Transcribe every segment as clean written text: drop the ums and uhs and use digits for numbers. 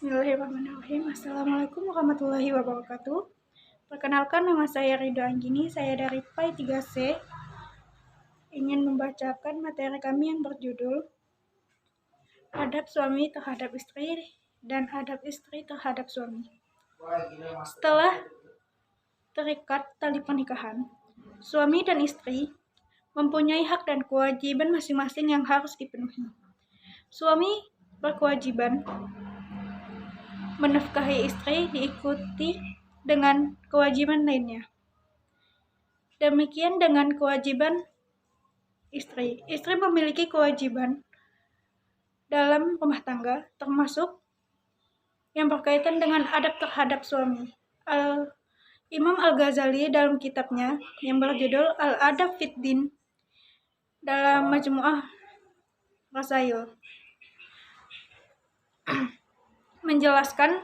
Bismillahirrahmanirrahim. Assalamualaikum warahmatullahi wabarakatuh. Perkenalkan, nama saya Ridho Anggini. Saya dari PAI 3C. Ingin membacakan materi kami yang berjudul Adab suami terhadap istri dan adab istri terhadap suami. Setelah terikat tali pernikahan, suami dan istri mempunyai hak dan kewajiban masing-masing yang harus dipenuhi. Suami berkewajiban menafkahi istri diikuti dengan kewajiban lainnya. Demikian dengan kewajiban istri. Istri memiliki kewajiban dalam rumah tangga, termasuk yang berkaitan dengan adab terhadap suami. Imam Al-Ghazali dalam kitabnya yang berjudul Al-Adab Fid Din dalam Majmu'ah Rasail menjelaskan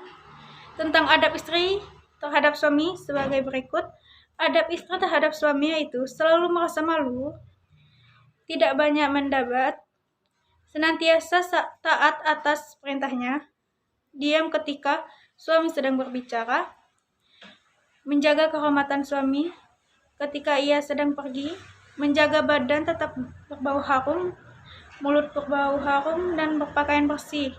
tentang adab istri terhadap suami sebagai berikut. Adab istri terhadap suami yaitu selalu merasa malu, tidak banyak mendebat, senantiasa taat atas perintahnya, diam ketika suami sedang berbicara, menjaga kehormatan suami ketika ia sedang pergi, menjaga badan tetap berbau harum, mulut berbau harum, dan berpakaian bersih,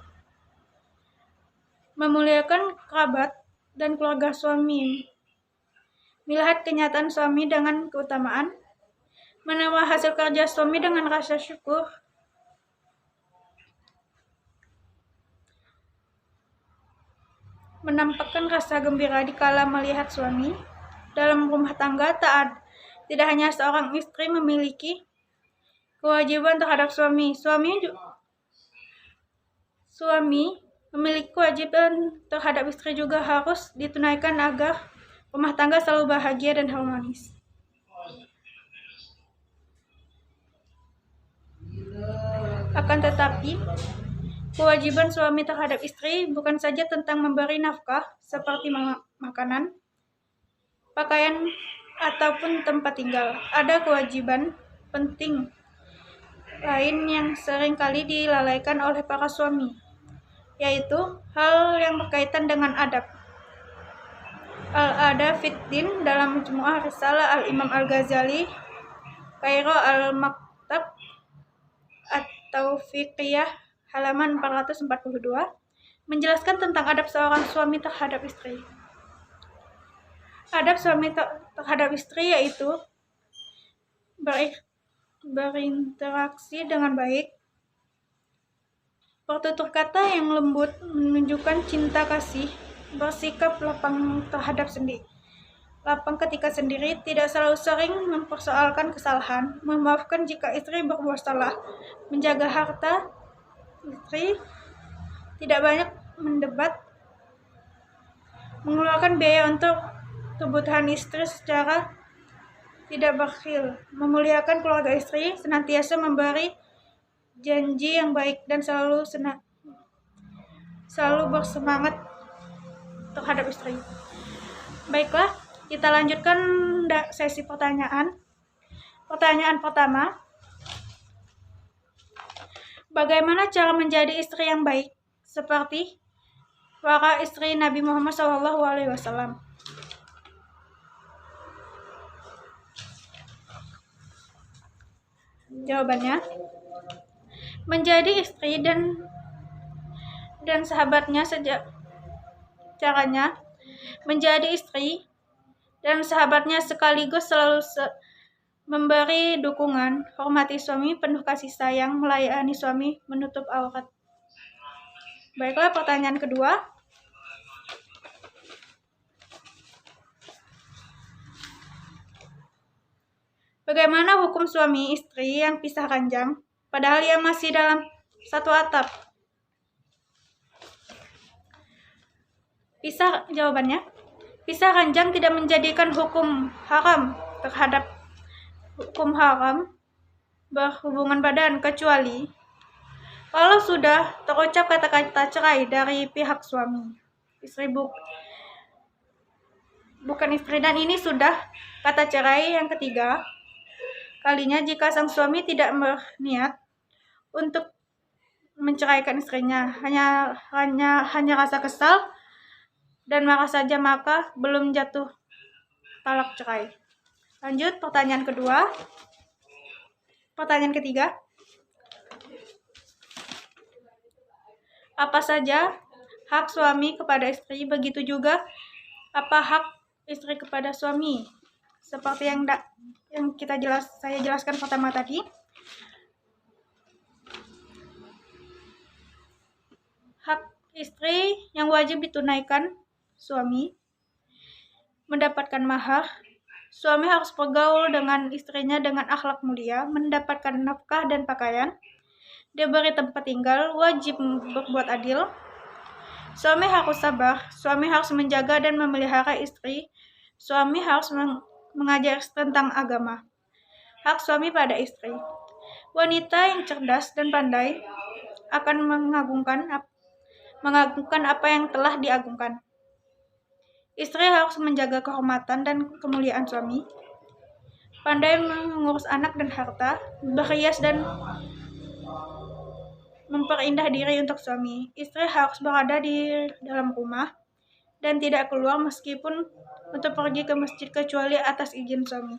memuliakan kerabat dan keluarga suami, melihat kenyataan suami dengan keutamaan, menerima hasil kerja suami dengan rasa syukur, menampakkan rasa gembira dikala melihat suami. Dalam rumah tangga tidak hanya seorang istri memiliki kewajiban terhadap suami. Suami memiliki kewajiban terhadap istri juga harus ditunaikan agar rumah tangga selalu bahagia dan harmonis. Akan tetapi, kewajiban suami terhadap istri bukan saja tentang memberi nafkah seperti makanan, pakaian, ataupun tempat tinggal. Ada kewajiban penting lain yang sering kali dilalaikan oleh para suami, yaitu hal yang berkaitan dengan adab. Al-Adab Fid Din dalam Majmu'ah Risalah Al-Imam Al-Ghazali, Kairo Al-Maktab At-Taufiqiyah, halaman 442, menjelaskan tentang adab seorang suami terhadap istri. Adab suami terhadap istri yaitu berinteraksi dengan baik, bertutur kata yang lembut, menunjukkan cinta kasih, bersikap lapang ketika sendiri, tidak selalu sering mempersoalkan kesalahan, memaafkan jika istri berbuat salah, menjaga harta istri, tidak banyak mendebat, mengeluarkan biaya untuk kebutuhan istri secara tidak bakhil, memuliakan keluarga istri, senantiasa memberi janji yang baik, dan selalu bersemangat terhadap istri. Baiklah, kita lanjutkan sesi pertanyaan. Pertanyaan pertama, bagaimana cara menjadi istri yang baik seperti para istri Nabi Muhammad SAW? Jawabannya, menjadi istri dan sahabatnya caranya menjadi istri dan sahabatnya sekaligus selalu memberi dukungan, hormati suami, penuh kasih sayang, melayani suami, menutup aurat. Baiklah, pertanyaan kedua. Bagaimana hukum suami istri yang pisah ranjang padahal ia masih dalam satu atap? Jawabannya, pisah ranjang tidak menjadikan hukum haram berhubungan badan, kecuali kalau sudah terucap kata-kata cerai dari pihak suami. Bukan istri, dan ini sudah kata cerai yang ketiga kalinya jika sang suami tidak berniat untuk menceraikan istrinya, hanya rasa kesal dan marah saja, maka belum jatuh talak cerai. Lanjut pertanyaan kedua. Pertanyaan ketiga. Apa saja hak suami kepada istri, begitu juga apa hak istri kepada suami? Seperti yang saya jelaskan pertama tadi. Hak istri yang wajib ditunaikan suami, mendapatkan mahar. Suami harus bergaul dengan istrinya dengan akhlak mulia, mendapatkan nafkah dan pakaian, diberi tempat tinggal, wajib berbuat adil. Suami harus sabar, suami harus menjaga dan memelihara istri, suami harus mengajar tentang agama. Hak suami pada istri. Wanita yang cerdas dan pandai akan mengagungkan apa yang telah diagungkan. Istri harus menjaga kehormatan dan kemuliaan suami, pandai mengurus anak dan harta, berhias dan memperindah diri untuk suami. Istri harus berada di dalam rumah dan tidak keluar meskipun untuk pergi ke masjid kecuali atas izin suami.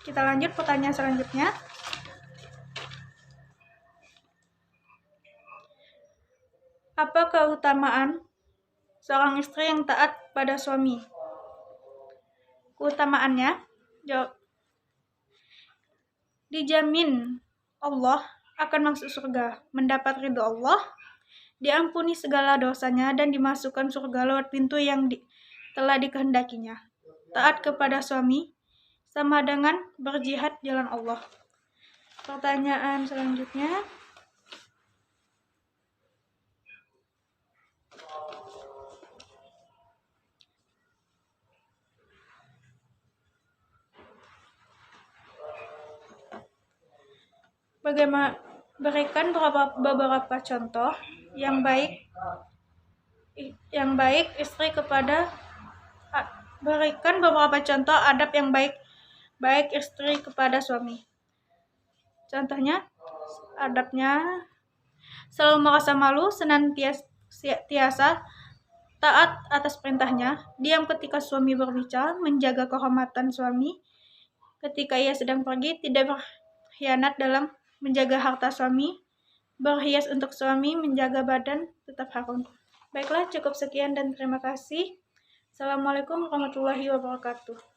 Kita lanjut pertanyaan selanjutnya. Apa keutamaan seorang istri yang taat pada suami? Keutamaannya, dijamin Allah akan masuk surga, mendapat ridho Allah, diampuni segala dosanya, dan dimasukkan surga lewat pintu yang telah dikehendakinya. Taat kepada suami sama dengan berjihad jalan Allah. Pertanyaan selanjutnya. Berikan beberapa contoh yang baik istri kepada berikan beberapa contoh adab yang baik istri kepada suami. Contohnya, adabnya selalu merasa malu, senantiasa taat atas perintahnya, diam ketika suami berbicara, menjaga kehormatan suami ketika ia sedang pergi, tidak berkhianat dalam menjaga harta suami, berhias untuk suami, menjaga badan tetap harum. Baiklah, cukup sekian dan terima kasih. Assalamualaikum warahmatullahi wabarakatuh.